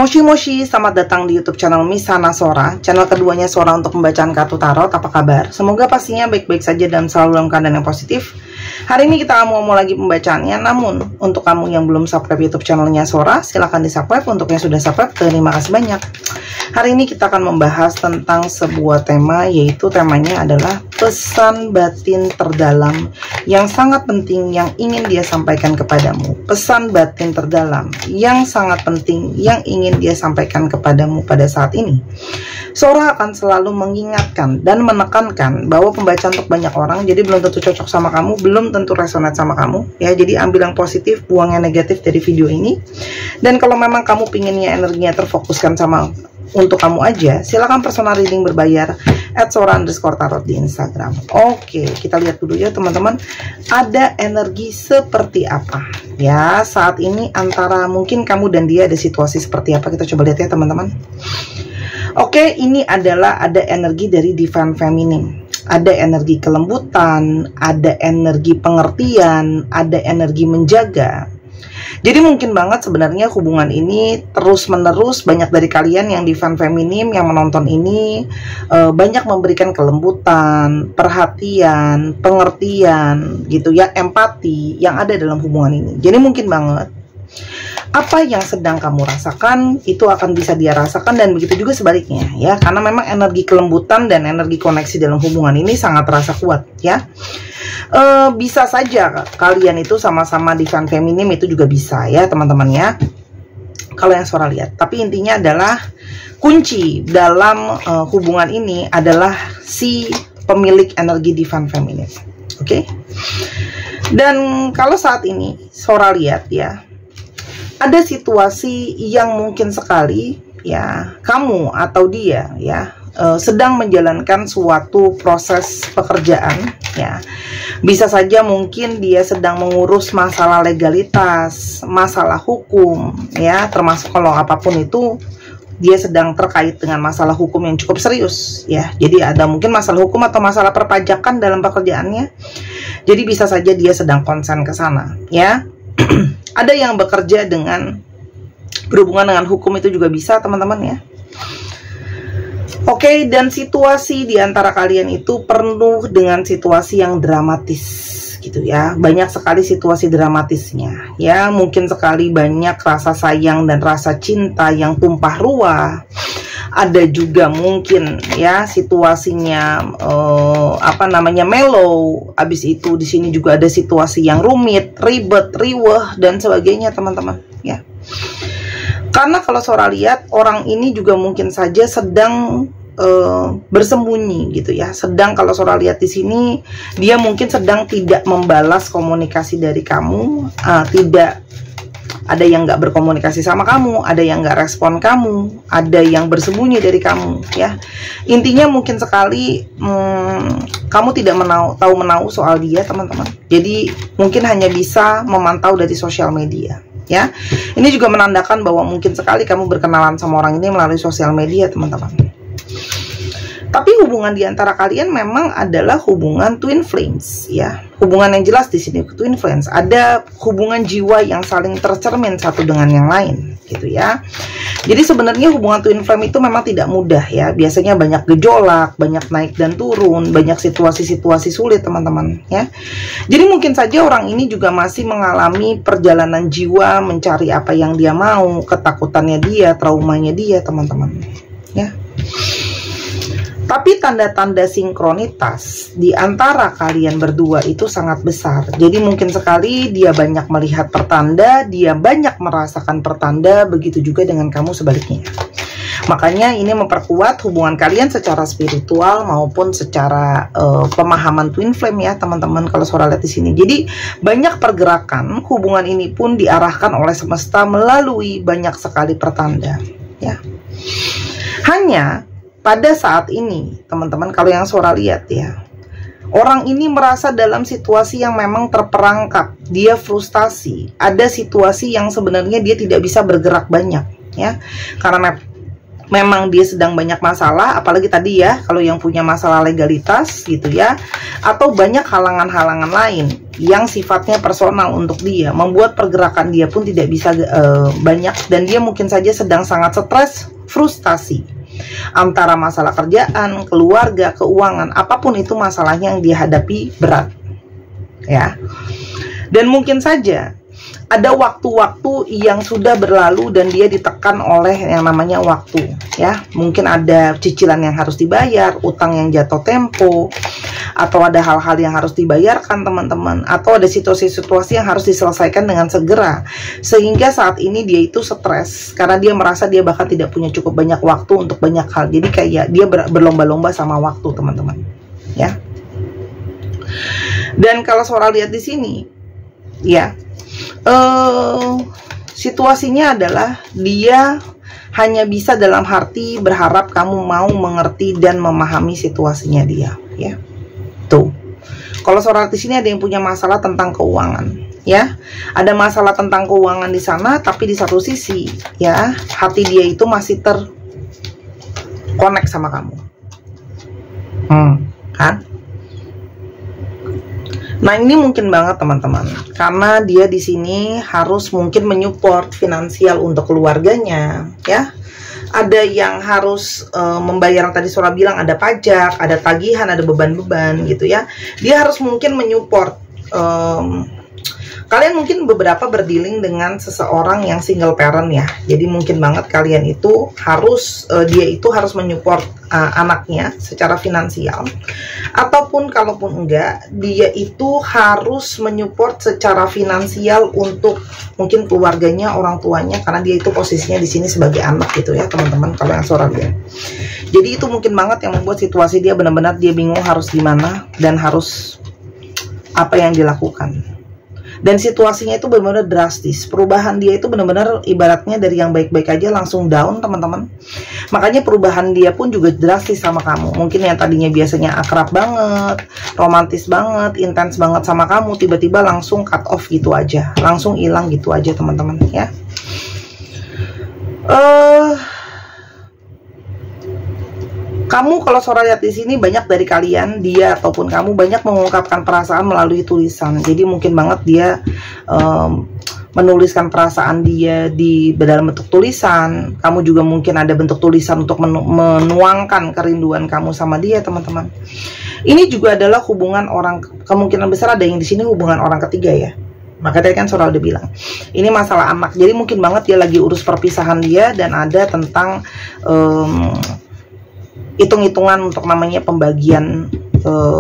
Moshi Moshi, selamat datang di YouTube channel Misana Sora, channel keduanya Sora untuk pembacaan kartu tarot. Apa kabar? Semoga pastinya baik-baik saja dan selalu dalam keadaan yang positif. Hari ini kita mau lagi pembacaannya, namun untuk kamu yang belum subscribe YouTube channelnya Sora, silahkan di subscribe. Untuk yang sudah subscribe, terima kasih banyak. Hari ini kita akan membahas tentang sebuah tema, yaitu temanya adalah pesan batin terdalam yang sangat penting yang ingin dia sampaikan kepadamu. Pesan batin terdalam yang sangat penting yang ingin dia sampaikan kepadamu pada saat ini. Sora akan selalu mengingatkan dan menekankan bahwa pembacaan untuk banyak orang, jadi belum tentu cocok sama kamu, belum tentu resonate sama kamu ya. Jadi ambil yang positif, buang yang negatif dari video ini. Dan kalau memang kamu pinginnya energinya terfokuskan sama untuk kamu aja, silakan personal reading berbayar @sora_tarot di Instagram. Oke, kita lihat dulu ya teman-teman, ada energi seperti apa ya saat ini antara mungkin kamu dan dia. Ada situasi seperti apa, kita coba lihat ya teman-teman. Oke, ini adalah ada energi dari Divine Feminine, ada energi kelembutan, ada energi pengertian, ada energi menjaga. Jadi mungkin banget sebenarnya hubungan ini terus menerus, banyak dari kalian yang Divine Feminine yang menonton ini banyak memberikan kelembutan, perhatian, pengertian gitu ya, empati yang ada dalam hubungan ini. Jadi mungkin banget apa yang sedang kamu rasakan itu akan bisa dia rasakan, dan begitu juga sebaliknya ya, karena memang energi kelembutan dan energi koneksi dalam hubungan ini sangat terasa kuat ya. Bisa saja kalian itu sama-sama Divine Feminine, itu juga bisa ya teman-teman ya, kalau yang Sora lihat. Tapi intinya adalah kunci dalam hubungan ini adalah si pemilik energi Divine Feminine. Oke? Dan kalau saat ini Sora lihat ya, ada situasi yang mungkin sekali ya kamu atau dia ya sedang menjalankan suatu proses pekerjaan ya. Bisa saja mungkin dia sedang mengurus masalah legalitas, masalah hukum ya, termasuk kalau apapun itu dia sedang terkait dengan masalah hukum yang cukup serius ya. Jadi ada mungkin masalah hukum atau masalah perpajakan dalam pekerjaannya. Jadi bisa saja dia sedang konsen ke sana ya. Ada yang bekerja dengan berhubungan dengan hukum, itu juga bisa teman-teman ya. Oke, dan situasi di antara kalian itu penuh dengan situasi yang dramatis gitu ya. Banyak sekali situasi dramatisnya ya. Mungkin sekali banyak rasa sayang dan rasa cinta yang tumpah ruah. Ada juga mungkin ya situasinya mellow. Abis itu di sini juga ada situasi yang rumit, ribet, riweh dan sebagainya teman-teman ya. Karena kalau Sora lihat, orang ini juga mungkin saja sedang bersembunyi gitu ya. Sedang kalau Sora lihat di sini, dia mungkin sedang tidak membalas komunikasi dari kamu, tidak. Ada yang nggak berkomunikasi sama kamu, ada yang nggak respon kamu, ada yang bersembunyi dari kamu ya. Intinya mungkin sekali kamu tidak tahu menau soal dia teman-teman. Jadi mungkin hanya bisa memantau dari sosial media ya. Ini juga menandakan bahwa mungkin sekali kamu berkenalan sama orang ini melalui sosial media teman-teman. Tapi hubungan di antara kalian memang adalah hubungan twin flames ya. Hubungan yang jelas di sini twin flames, ada hubungan jiwa yang saling tercermin satu dengan yang lain gitu ya. Jadi sebenarnya hubungan twin flame itu memang tidak mudah ya. Biasanya banyak gejolak, banyak naik dan turun, banyak situasi-situasi sulit teman-teman ya. Jadi mungkin saja orang ini juga masih mengalami perjalanan jiwa mencari apa yang dia mau, ketakutannya dia, traumanya dia teman-teman ya. Tapi tanda-tanda sinkronitas di antara kalian berdua itu sangat besar. Jadi mungkin sekali dia banyak melihat pertanda, dia banyak merasakan pertanda, begitu juga dengan kamu sebaliknya. Makanya ini memperkuat hubungan kalian secara spiritual maupun secara pemahaman twin flame ya teman-teman, kalau Sora lihat di sini. Jadi banyak pergerakan hubungan ini pun diarahkan oleh semesta melalui banyak sekali pertanda ya. Hanya pada saat ini teman-teman, kalau yang Sora lihat ya, orang ini merasa dalam situasi yang memang terperangkap, dia frustasi, ada situasi yang sebenarnya dia tidak bisa bergerak banyak ya, karena memang dia sedang banyak masalah, apalagi tadi ya kalau yang punya masalah legalitas gitu ya, atau banyak halangan-halangan lain yang sifatnya personal untuk dia, membuat pergerakan dia pun tidak bisa banyak, dan dia mungkin saja sedang sangat stres, frustasi antara masalah kerjaan, keluarga, keuangan, apapun itu masalahnya yang dia hadapi berat ya. Dan mungkin saja ada waktu-waktu yang sudah berlalu dan dia ditekan oleh yang namanya waktu ya. Mungkin ada cicilan yang harus dibayar, utang yang jatuh tempo, atau ada hal-hal yang harus dibayarkan teman-teman, atau ada situasi-situasi yang harus diselesaikan dengan segera, sehingga saat ini dia itu stres karena dia merasa dia bahkan tidak punya cukup banyak waktu untuk banyak hal. Jadi kayak dia berlomba-lomba sama waktu teman-teman ya. Dan kalau Sora lihat di sini ya, situasinya adalah dia hanya bisa dalam arti berharap kamu mau mengerti dan memahami situasinya dia ya. Tuh, kalau Sora di sini ada yang punya masalah tentang keuangan ya, ada masalah tentang keuangan di sana, tapi di satu sisi ya hati dia itu masih terkonek sama kamu kan. Nah, ini mungkin banget teman-teman, karena dia di sini harus mungkin menyupport finansial untuk keluarganya ya. Ada yang harus membayar, yang tadi Sora bilang ada pajak, ada tagihan, ada beban-beban gitu ya. Dia harus mungkin menyupport. Kalian mungkin beberapa berdealing dengan seseorang yang single parent ya. Jadi mungkin banget kalian itu harus dia itu harus menyupport anaknya secara finansial. Ataupun kalaupun enggak, dia itu harus menyupport secara finansial untuk mungkin keluarganya, orang tuanya, karena dia itu posisinya di sini sebagai anak gitu ya teman-teman, kalau yang Sora lihat. Jadi itu mungkin banget yang membuat situasi dia benar-benar dia bingung harus gimana dan harus apa yang dilakukan. Dan situasinya itu benar-benar drastis. Perubahan dia itu benar-benar ibaratnya dari yang baik-baik aja langsung down teman-teman. Makanya perubahan dia pun juga drastis sama kamu. Mungkin yang tadinya biasanya akrab banget, romantis banget, intens banget sama kamu, tiba-tiba langsung cut off gitu aja, langsung hilang gitu aja teman-teman ya. Kamu kalau Sora lihat di sini, banyak dari kalian, dia ataupun kamu, banyak mengungkapkan perasaan melalui tulisan. Jadi mungkin banget dia menuliskan perasaan dia di dalam bentuk tulisan. Kamu juga mungkin ada bentuk tulisan untuk menuangkan kerinduan kamu sama dia teman-teman. Ini juga adalah hubungan orang, kemungkinan besar ada yang di sini hubungan orang ketiga ya. Maka tadi kan Sora udah bilang ini masalah anak. Jadi mungkin banget dia lagi urus perpisahan dia, dan ada tentang hitung-hitungan untuk namanya pembagian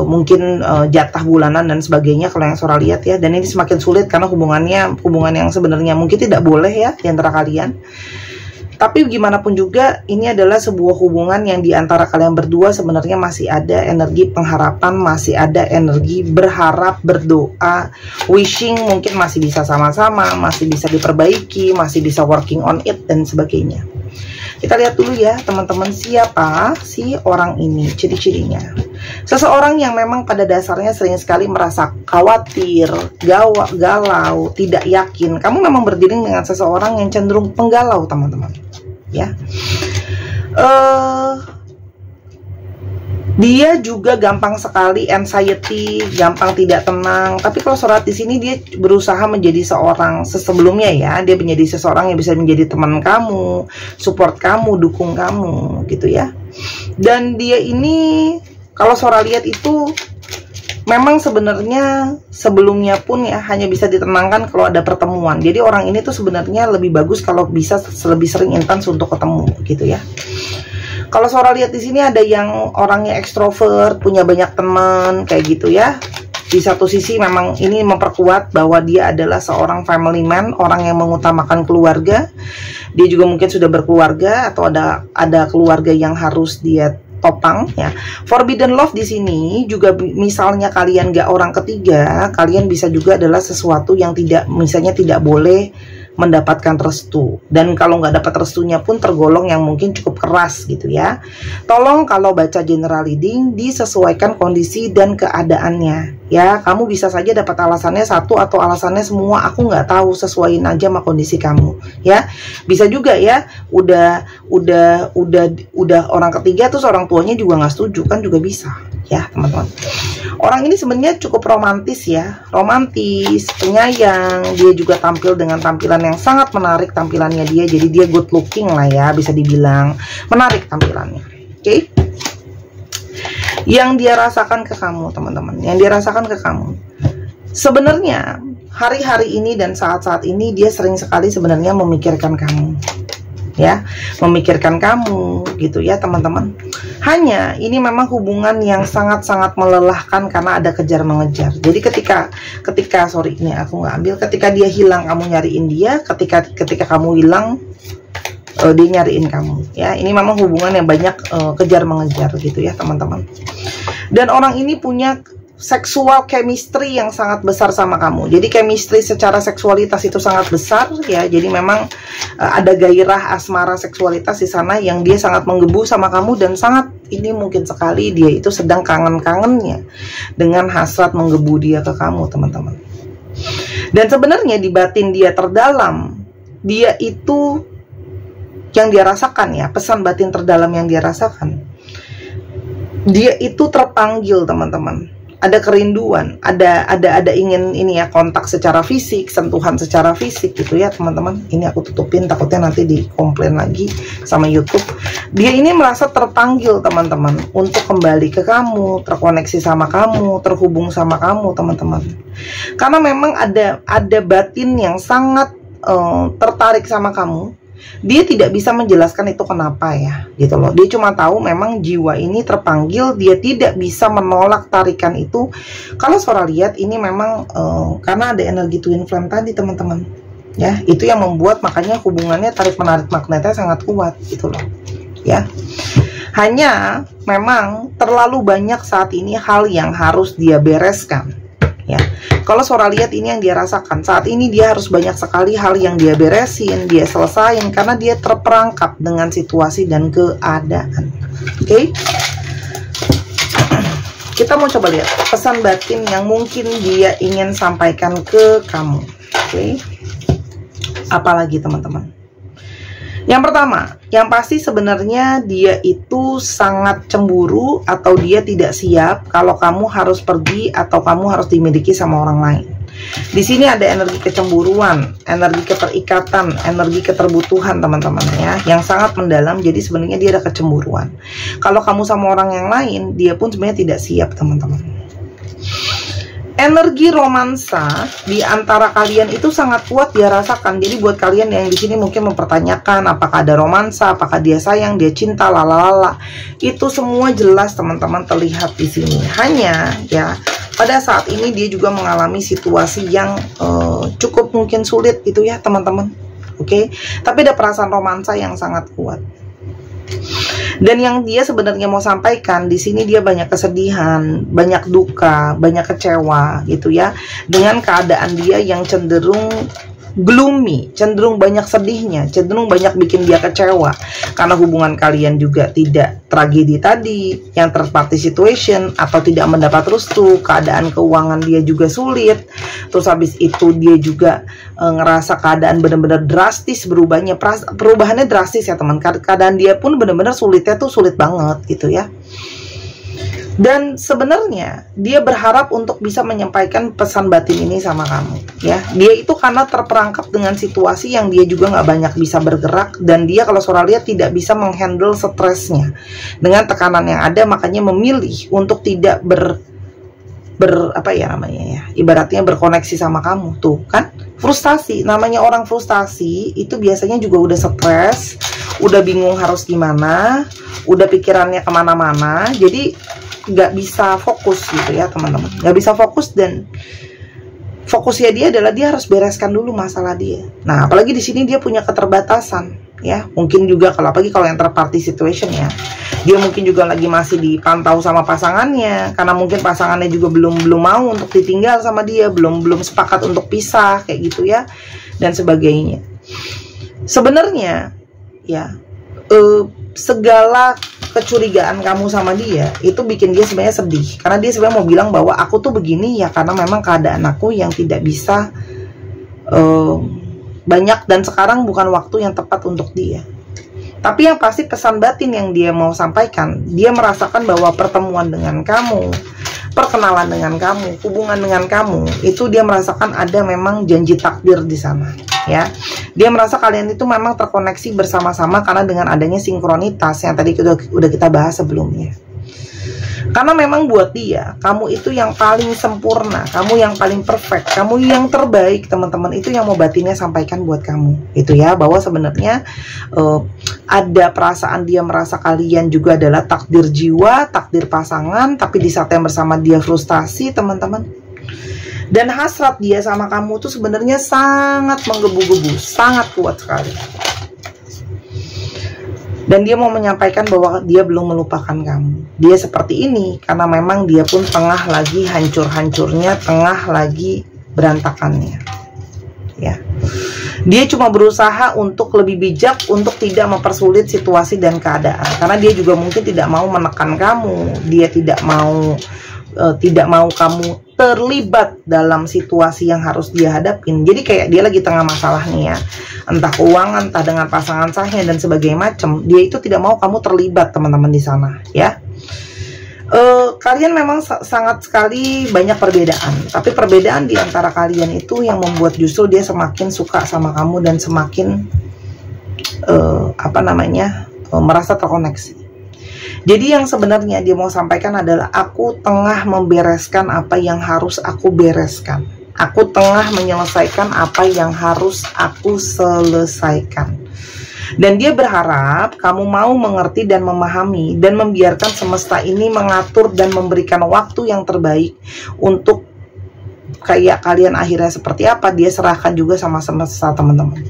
mungkin jatah bulanan dan sebagainya kalau yang Sora lihat ya. Dan ini semakin sulit karena hubungan yang sebenarnya mungkin tidak boleh ya di antara kalian. Tapi gimana pun juga ini adalah sebuah hubungan yang di antara kalian berdua sebenarnya masih ada energi pengharapan, masih ada energi berharap, berdoa, wishing mungkin masih bisa sama-sama, masih bisa diperbaiki, masih bisa working on it dan sebagainya. Kita lihat dulu ya teman-teman, siapa si orang ini, ciri-cirinya. Seseorang yang memang pada dasarnya sering sekali merasa khawatir, galau, tidak yakin. Kamu memang berdiri dengan seseorang yang cenderung penggalau teman-teman ya. Dia juga gampang sekali anxiety, gampang tidak tenang. Tapi kalau Sora di sini dia berusaha menjadi seorang sebelumnya ya, dia menjadi seseorang yang bisa menjadi teman kamu, support kamu, dukung kamu gitu ya. Dan dia ini kalau Sora lihat itu memang sebenarnya sebelumnya pun ya hanya bisa ditenangkan kalau ada pertemuan. Jadi orang ini tuh sebenarnya lebih bagus kalau bisa lebih sering intens untuk ketemu gitu ya. Kalau Sora lihat di sini ada yang orangnya ekstrovert, punya banyak teman kayak gitu ya. Di satu sisi memang ini memperkuat bahwa dia adalah seorang family man, orang yang mengutamakan keluarga. Dia juga mungkin sudah berkeluarga atau ada keluarga yang harus dia topang ya. Forbidden love di sini juga misalnya kalian gak orang ketiga, kalian bisa juga adalah sesuatu yang misalnya tidak boleh mendapatkan restu, dan kalau nggak dapat restunya pun tergolong yang mungkin cukup keras gitu ya. Tolong kalau baca general reading disesuaikan kondisi dan keadaannya ya. Kamu bisa saja dapat alasannya satu atau alasannya semua, aku nggak tahu, sesuaiin aja sama kondisi kamu ya. Bisa juga ya udah orang ketiga terus orang tuanya juga nggak setuju kan juga bisa ya teman-teman. Orang ini sebenarnya cukup romantis ya, romantis, penyayang. Dia juga tampil dengan tampilan yang sangat menarik tampilannya dia. Jadi dia good looking lah ya, bisa dibilang menarik tampilannya. Oke. Yang dia rasakan ke kamu teman-teman, yang dia rasakan ke kamu. Sebenarnya hari-hari ini dan saat-saat ini dia sering sekali sebenarnya memikirkan kamu, ya, memikirkan kamu gitu ya teman-teman. Hanya ini memang hubungan yang sangat-sangat melelahkan karena ada kejar mengejar. Jadi ketika sorry ini aku nggak ambil, ketika dia hilang kamu nyariin dia, ketika kamu hilang dia nyariin kamu, ya. Ini memang hubungan yang banyak kejar mengejar gitu ya teman-teman. Dan orang ini punya seksual chemistry yang sangat besar sama kamu. Jadi chemistry secara seksualitas itu sangat besar ya. Jadi memang ada gairah asmara seksualitas di sana yang dia sangat menggebu sama kamu, dan sangat ini mungkin sekali dia itu sedang kangen-kangennya dengan hasrat menggebu dia ke kamu teman-teman. Dan sebenarnya di batin dia terdalam, dia itu yang dia rasakan ya, pesan batin terdalam yang dia rasakan, dia itu terpanggil teman-teman. Ada kerinduan, ada ingin ini ya, kontak secara fisik, sentuhan secara fisik gitu ya teman-teman. Ini aku tutupin takutnya nanti dikomplain lagi sama YouTube. Dia ini merasa terpanggil teman-teman untuk kembali ke kamu, terkoneksi sama kamu, terhubung sama kamu teman-teman. Karena memang ada batin yang sangat tertarik sama kamu. Dia tidak bisa menjelaskan itu kenapa ya, gitu loh. Dia cuma tahu memang jiwa ini terpanggil, dia tidak bisa menolak tarikan itu. Kalau Sora lihat ini memang karena ada energi twin flame tadi teman-teman, ya. Itu yang membuat makanya hubungannya tarik menarik magnetnya sangat kuat, gitu loh, ya. Hanya memang terlalu banyak saat ini hal yang harus dia bereskan, ya. Kalau Sora lihat ini yang dia rasakan saat ini, dia harus banyak sekali hal yang dia beresin, dia selesain, karena dia terperangkap dengan situasi dan keadaan. Oke. Kita mau coba lihat pesan batin yang mungkin dia ingin sampaikan ke kamu. Oke. Apalagi teman-teman. Yang pertama, yang pasti sebenarnya dia itu sangat cemburu atau dia tidak siap kalau kamu harus pergi atau kamu harus dimiliki sama orang lain. Di sini ada energi kecemburuan, energi keterikatan, energi keterbutuhan teman-teman ya, yang sangat mendalam. Jadi sebenarnya dia ada kecemburuan. Kalau kamu sama orang yang lain, dia pun sebenarnya tidak siap teman-teman. Energi romansa di antara kalian itu sangat kuat dia rasakan. Jadi buat kalian yang di sini mungkin mempertanyakan apakah ada romansa, apakah dia sayang, dia cinta, lalala, itu semua jelas teman-teman terlihat di sini. Hanya ya pada saat ini dia juga mengalami situasi yang cukup mungkin sulit gitu ya teman-teman. Oke, tapi ada perasaan romansa yang sangat kuat. Dan yang dia sebenarnya mau sampaikan di sini, dia banyak kesedihan, banyak duka, banyak kecewa gitu ya, dengan keadaan dia yang cenderung gloomy, cenderung banyak sedihnya, cenderung banyak bikin dia kecewa karena hubungan kalian juga tidak tragedi tadi, yang third party situation atau tidak mendapat restu, keadaan keuangan dia juga sulit. Terus habis itu dia juga ngerasa keadaan benar-benar drastis berubahnya, perubahannya drastis ya teman. Keadaan dia pun benar-benar sulitnya tuh sulit banget gitu ya. Dan sebenarnya dia berharap untuk bisa menyampaikan pesan batin ini sama kamu ya. Dia itu karena terperangkap dengan situasi yang dia juga nggak banyak bisa bergerak, dan dia kalau Sora lihat tidak bisa menghandle stresnya dengan tekanan yang ada, makanya memilih untuk tidak apa ya namanya ya, ibaratnya berkoneksi sama kamu tuh kan. Frustasi, namanya orang frustasi itu biasanya juga udah stres, udah bingung harus gimana, udah pikirannya kemana-mana, jadi nggak bisa fokus gitu ya teman-teman, nggak bisa fokus. Dan fokusnya dia adalah dia harus bereskan dulu masalah dia. Nah apalagi di sini dia punya keterbatasan ya, mungkin juga apalagi kalau yang third party situation ya, dia mungkin juga lagi masih dipantau sama pasangannya, karena mungkin pasangannya juga belum mau untuk ditinggal sama dia, belum sepakat untuk pisah kayak gitu ya, dan sebagainya. Sebenarnya ya segala kecurigaan kamu sama dia itu bikin dia sebenarnya sedih, karena dia sebenarnya mau bilang bahwa aku tuh begini ya karena memang keadaan aku yang tidak bisa banyak, dan sekarang bukan waktu yang tepat untuk dia. Tapi yang pasti pesan batin yang dia mau sampaikan, dia merasakan bahwa pertemuan dengan kamu, perkenalan dengan kamu, hubungan dengan kamu, itu dia merasakan ada memang janji takdir di sana, ya. Dia merasa kalian itu memang terkoneksi bersama-sama karena dengan adanya sinkronitas yang tadi udah kita bahas sebelumnya. Karena memang buat dia, kamu itu yang paling sempurna, kamu yang paling perfect, kamu yang terbaik, teman-teman. Itu yang mau batinnya sampaikan buat kamu. Itu ya, bahwa sebenarnya ada perasaan dia merasa kalian juga adalah takdir jiwa, takdir pasangan, tapi di saat yang bersama dia frustasi, teman-teman. Dan hasrat dia sama kamu tuh sebenarnya sangat menggebu-gebu, sangat kuat sekali. Dan dia mau menyampaikan bahwa dia belum melupakan kamu. Dia seperti ini karena memang dia pun tengah lagi hancur-hancurnya, tengah lagi berantakannya. Ya. Dia cuma berusaha untuk lebih bijak, untuk tidak mempersulit situasi dan keadaan. Karena dia juga mungkin tidak mau menekan kamu. Dia tidak mau kamu terlibat dalam situasi yang harus dia hadapin. Jadi kayak dia lagi tengah masalah nih ya, entah keuangan, entah dengan pasangan sahnya dan sebagainya macam. Dia itu tidak mau kamu terlibat, teman-teman, di sana ya. Kalian memang sangat sekali banyak perbedaan, tapi perbedaan di antara kalian itu yang membuat justru dia semakin suka sama kamu dan semakin merasa terkoneksi. Jadi yang sebenarnya dia mau sampaikan adalah, aku tengah membereskan apa yang harus aku bereskan. Aku tengah menyelesaikan apa yang harus aku selesaikan. Dan dia berharap kamu mau mengerti dan memahami dan membiarkan semesta ini mengatur dan memberikan waktu yang terbaik untuk kayak kalian akhirnya seperti apa, dia serahkan juga sama semesta, teman-teman.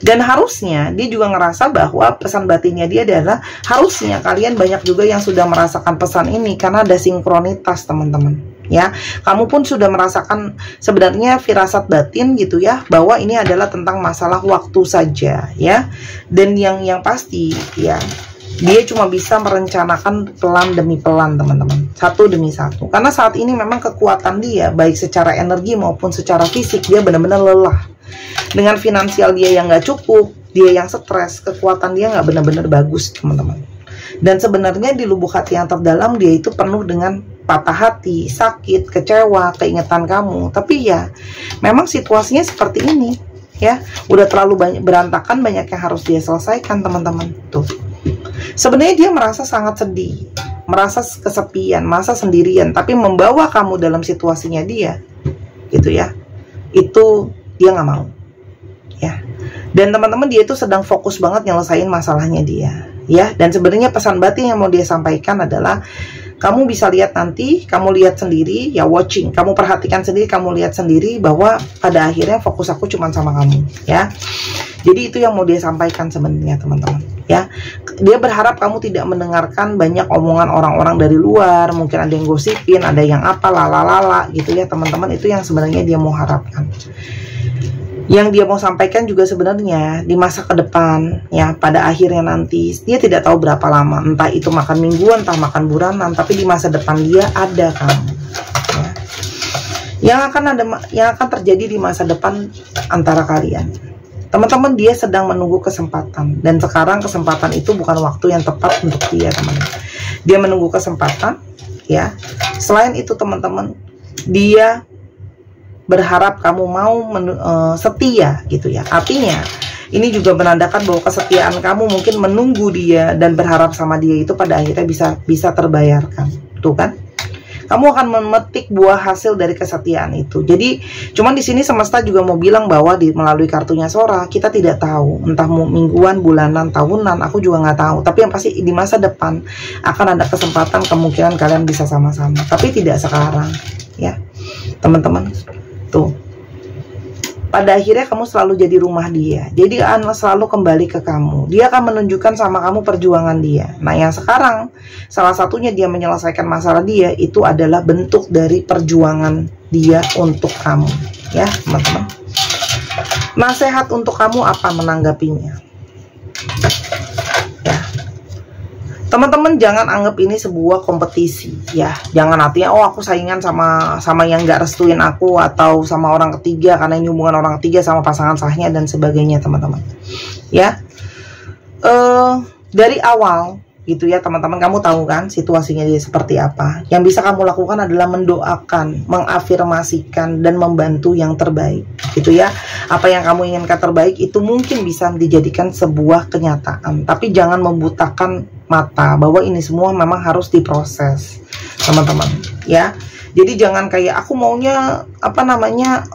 Dan harusnya dia juga ngerasa bahwa pesan batinnya dia adalah, harusnya kalian banyak juga yang sudah merasakan pesan ini karena ada sinkronitas, teman-teman. Ya, kamu pun sudah merasakan sebenarnya firasat batin gitu ya, bahwa ini adalah tentang masalah waktu saja ya. Dan yang pasti ya, dia cuma bisa merencanakan pelan demi pelan, teman-teman, satu demi satu. Karena saat ini memang kekuatan dia, baik secara energi maupun secara fisik, dia benar-benar lelah. Dengan finansial dia yang nggak cukup, dia yang stres, kekuatan dia nggak benar-benar bagus, teman-teman. Dan sebenarnya di lubuk hati yang terdalam dia itu penuh dengan patah hati, sakit, kecewa, keingetan kamu. Tapi ya, memang situasinya seperti ini ya. Udah terlalu banyak berantakan, banyak yang harus dia selesaikan, teman-teman. Tuh. Sebenarnya dia merasa sangat sedih, merasa kesepian, merasa sendirian, tapi membawa kamu dalam situasinya dia, gitu ya. Itu dia nggak mau, ya. Dan teman-teman, dia itu sedang fokus banget nyelesain masalahnya dia, ya. Dan sebenarnya pesan batin yang mau dia sampaikan adalah, kamu bisa lihat nanti, kamu lihat sendiri, ya, watching, kamu perhatikan sendiri, kamu lihat sendiri bahwa pada akhirnya fokus aku cuma sama kamu, ya. Jadi itu yang mau dia sampaikan sebenarnya, teman-teman, ya. Dia berharap kamu tidak mendengarkan banyak omongan orang-orang dari luar, mungkin ada yang gosipin, ada yang apa, lala gitu ya, teman-teman. Itu yang sebenarnya dia mau harapkan. Yang dia mau sampaikan juga sebenarnya di masa ke depan, ya, pada akhirnya nanti, dia tidak tahu berapa lama, entah itu makan mingguan, entah makan bulanan, tapi di masa depan dia ada kamu, ya. Yang akan terjadi di masa depan antara kalian, teman-teman. Dia sedang menunggu kesempatan, dan sekarang kesempatan itu bukan waktu yang tepat untuk dia, teman-teman. Dia menunggu kesempatan, ya. Selain itu, teman-teman, dia berharap kamu mau setia, gitu ya. Artinya ini juga menandakan bahwa kesetiaan kamu mungkin menunggu dia dan berharap sama dia itu pada akhirnya bisa terbayarkan. Tuh kan, kamu akan memetik buah hasil dari kesetiaan itu. Jadi cuman di sini semesta juga mau bilang bahwa melalui kartunya Sora, kita tidak tahu entah mingguan, bulanan, tahunan, aku juga nggak tahu. Tapi yang pasti di masa depan akan ada kesempatan, kemungkinan kalian bisa sama-sama, tapi tidak sekarang, ya, teman-teman. Tuh, pada akhirnya kamu selalu jadi rumah dia. Jadi akan selalu kembali ke kamu. Dia akan menunjukkan sama kamu perjuangan dia. Nah, yang sekarang salah satunya dia menyelesaikan masalah dia, itu adalah bentuk dari perjuangan dia untuk kamu, ya, teman-teman. Nasihat untuk kamu apa menanggapinya? Teman-teman, jangan anggap ini sebuah kompetisi, ya. Jangan artinya, oh, aku saingan sama yang nggak restuin aku, atau sama orang ketiga karena ini hubungan orang ketiga sama pasangan sahnya dan sebagainya, teman-teman. Ya, dari awal gitu ya teman-teman, kamu tahu kan situasinya dia seperti apa. Yang bisa kamu lakukan adalah mendoakan, mengafirmasikan, dan membantu yang terbaik gitu ya. Apa yang kamu inginkan terbaik itu mungkin bisa dijadikan sebuah kenyataan, tapi jangan membutakan mata bahwa ini semua memang harus diproses teman-teman ya. Jadi jangan kayak aku maunya apa namanya,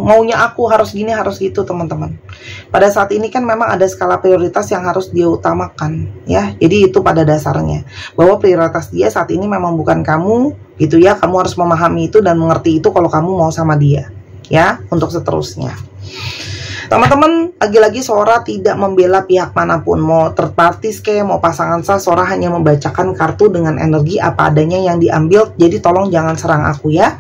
maunya aku harus gini harus gitu teman-teman. Pada saat ini kan memang ada skala prioritas yang harus dia utamakan ya. Jadi itu pada dasarnya bahwa prioritas dia saat ini memang bukan kamu gitu ya. Kamu harus memahami itu dan mengerti itu kalau kamu mau sama dia ya, untuk seterusnya. Teman-teman, lagi-lagi Sora tidak membela pihak manapun, mau third parties kayak mau pasangan sah. Sora hanya membacakan kartu dengan energi apa adanya yang diambil, jadi tolong jangan serang aku ya.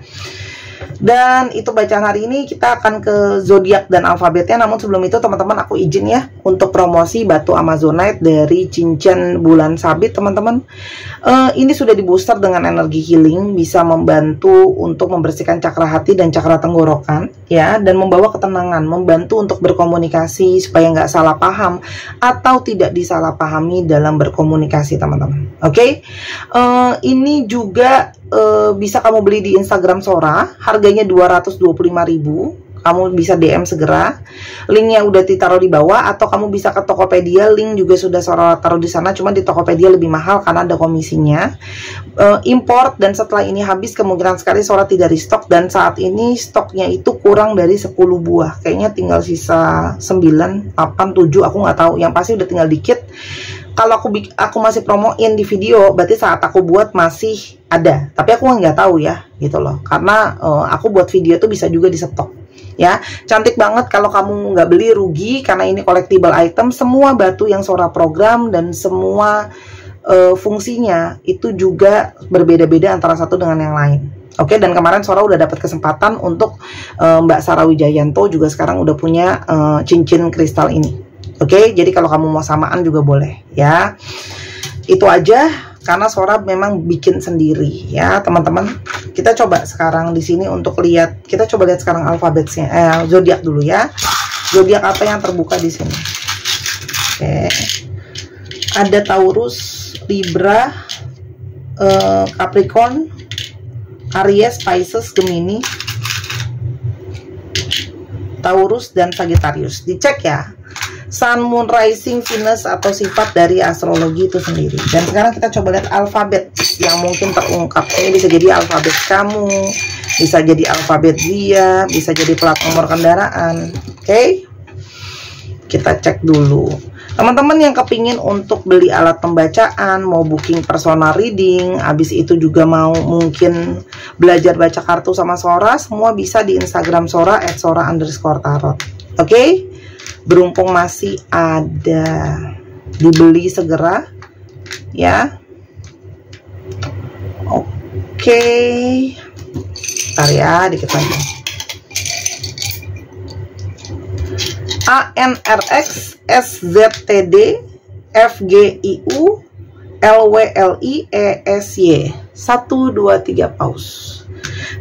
Dan itu bacaan hari ini. Kita akan ke zodiak dan alfabetnya. Namun sebelum itu teman-teman, aku izin ya untuk promosi batu Amazonite dari cincin bulan sabit teman-teman. Ini sudah di booster dengan energi healing, bisa membantu untuk membersihkan cakra hati dan cakra tenggorokan ya, dan membawa ketenangan, membantu untuk berkomunikasi supaya nggak salah paham atau tidak disalahpahami dalam berkomunikasi teman-teman. Oke. Ini juga bisa kamu beli di Instagram Sora, harganya 225.000. Kamu bisa DM segera, linknya udah ditaruh di bawah, atau kamu bisa ke Tokopedia, link juga sudah Sora taruh di sana. Cuma di Tokopedia lebih mahal karena ada komisinya. Import, dan setelah ini habis kemungkinan sekali Sora tidak restock, dan saat ini stoknya itu kurang dari 10 buah, kayaknya tinggal sisa 9, 8, 7, aku nggak tahu, yang pasti udah tinggal dikit. Kalau aku masih promoin di video, berarti saat aku buat masih ada, tapi aku nggak tahu ya gitu loh, karena aku buat video tuh bisa juga di stok ya. Cantik banget, kalau kamu nggak beli rugi karena ini collectible item. Semua batu yang Sora program dan semua fungsinya itu juga berbeda-beda antara satu dengan yang lain. Oke, dan kemarin Sora udah dapat kesempatan untuk Mbak Sarah Wijayanto juga sekarang udah punya cincin kristal ini. Oke, jadi kalau kamu mau samaan juga boleh ya. Itu aja, karena Sora memang bikin sendiri ya teman-teman. Kita coba sekarang di sini untuk lihat, kita coba lihat sekarang alfabetnya, zodiak dulu ya. Zodiak apa yang terbuka di sini? Oke, ada Taurus, Libra, Capricorn, Aries, Pisces, Gemini, Taurus, dan Sagittarius. Dicek ya, Sun, Moon, Rising, Venus, atau sifat dari astrologi itu sendiri. Dan sekarang kita coba lihat alfabet yang mungkin terungkap. Ini bisa jadi alfabet kamu, bisa jadi alfabet dia, bisa jadi plat nomor kendaraan. Oke, kita cek dulu. Teman-teman yang kepingin untuk beli alat pembacaan, mau booking personal reading, habis itu juga mau mungkin belajar baca kartu sama Sora, semua bisa di Instagram Sora @sora_tarot. Oke, beruntung masih ada, dibeli segera ya. Oke, bentar ya, dikit lagi. ANRX SZTD FGIU LWLIESY 1, 2, 3 pause.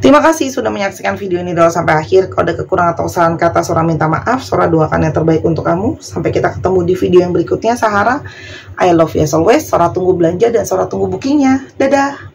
Terima kasih sudah menyaksikan video ini dulu sampai akhir. Kalau ada kekurangan atau kesalahan kata, Sora minta maaf. Sora doakan yang terbaik untuk kamu. Sampai kita ketemu di video yang berikutnya. Sahara, I love you as always. Sora tunggu belanja dan Sora tunggu bookingnya. Dadah.